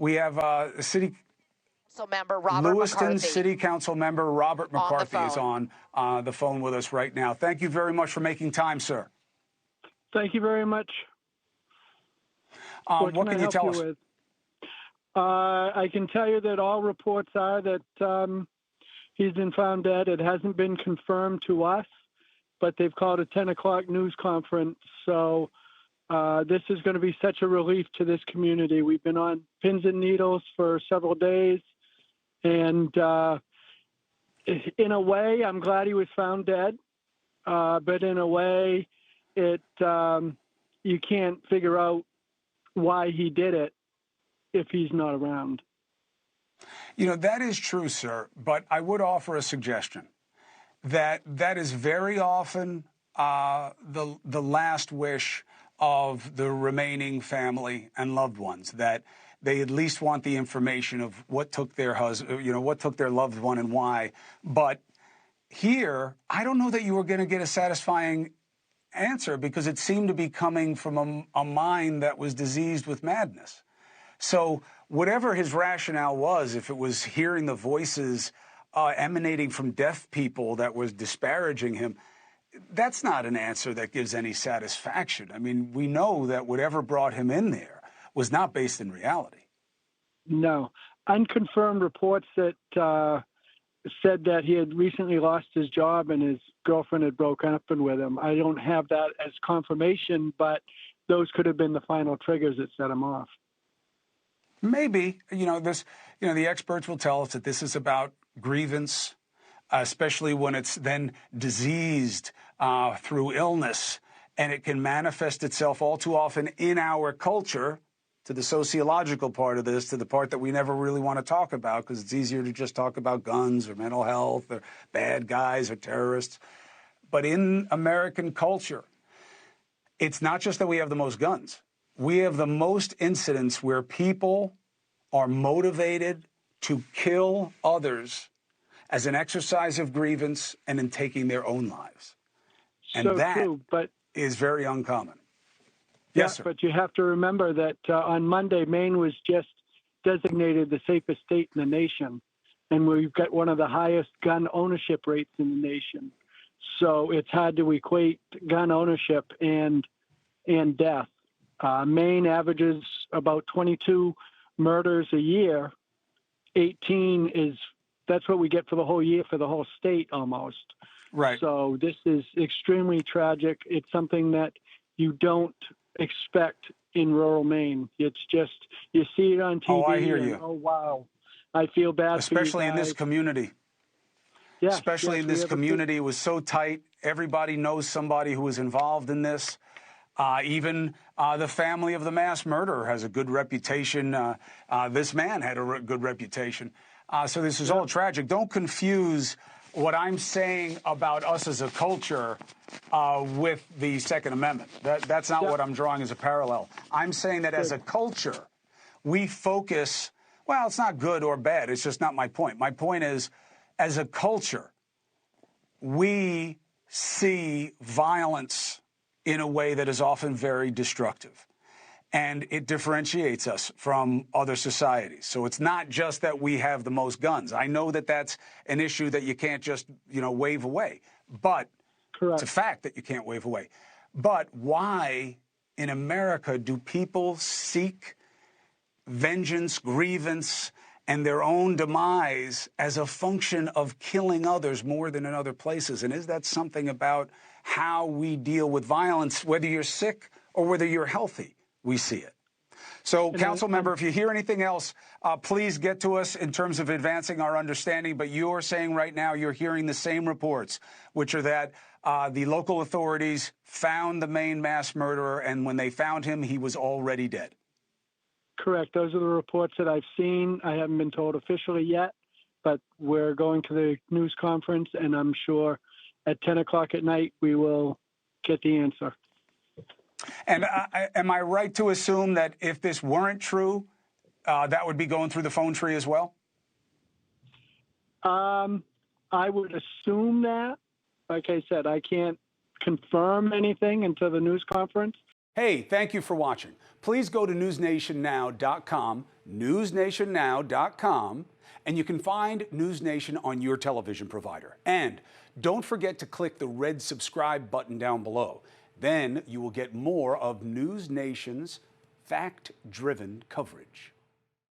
We have City Council member Robert Lewiston McCarthy. City Council member Robert McCarthy is phone. on the phone with us right now. Thank you very much for making time, sir. Thank you very much. What can you tell us? With? I can tell you that all reports are that he's been found dead. It hasn't been confirmed to us, but they've called a 10 o'clock news conference. So this is going to be such a relief to this community. We've been on pins and needles for several days. And in a way, I'm glad he was found dead. But in a way, you can't figure out why he did it if he's not around. You know, that is true, sir, but I would offer a suggestion that is very often the last wish of the remaining family and loved ones, that they at least want the information of what took their husband, what took their loved one and why. But here, I don't know that you were going to get a satisfying answer because it seemed to be coming from a mind that was diseased with madness. So whatever his rationale was, if it was hearing the voices emanating from deaf people that was disparaging him, that's not an answer that gives any satisfaction. I mean, we know that whatever brought him in there was not based in reality. No. Unconfirmed reports that said that he had recently lost his job and his girlfriend had broken up with him. I don't have that as confirmation, but those could have been the final triggers that set him off. Maybe, the experts will tell us that this is about grievance, especially when it's then diseased through illness, and it can manifest itself all too often in our culture, to the sociological part of this, to the part that we never really want to talk about because it's easier to just talk about guns or mental health or bad guys or terrorists. But in American culture, it's not just that we have the most guns. We have the most incidents where people are motivated to kill others as an exercise of grievance and in taking their own lives. And so that true, but is very uncommon. Yeah, Yes, sir. But you have to remember that on Monday, Maine was just designated the safest state in the nation. And we've got one of the highest gun ownership rates in the nation. So it's hard to equate gun ownership and death. Maine averages about 22 murders a year. 18 that's what we get for the whole year for the whole state almost. Right. So this is extremely tragic. It's something that you don't expect in rural Maine. It's just, you see it on TV. Oh, I hear you. Oh, wow. I feel bad Especially for you in guys. this community. Yes, Especially in this community. It was so tight. Everybody knows somebody who was involved in this. Even the family of the mass murderer has a good reputation. This man had a good reputation. So this is all tragic. Don't confuse what I'm saying about us as a culture with the Second Amendment. That's not what I'm drawing as a parallel. I'm saying that as a culture, we focus, well, it's not good or bad. It's just not my point. My point is, as a culture, we see violence in a way that is often very destructive. And it differentiates us from other societies. So it's not just that we have the most guns. I know that that's an issue that you can't just, wave away. But It's a fact that you can't wave away. But why in America do people seek vengeance, grievance, and their own demise as a function of killing others more than in other places? And is that something about how we deal with violence, whether you're sick or whether you're healthy? We see it. So, Council Member, if you hear anything else, please get to us in terms of advancing our understanding. But you're saying right now you're hearing the same reports, which are that the local authorities found the Maine mass murderer, and when they found him, he was already dead. Correct. Those are the reports that I've seen. I haven't been told officially yet, but we're going to the news conference, and I'm sure at 10 o'clock at night we will get the answer. And am I right to assume that if this weren't true, that would be going through the phone tree as well? I would assume that. Like I said, I can't confirm anything until the news conference. Hey, thank you for watching. Please go to newsnationnow.com, newsnationnow.com, and you can find NewsNation on your television provider. And don't forget to click the red subscribe button down below. Then you will get more of NewsNation's fact-driven coverage.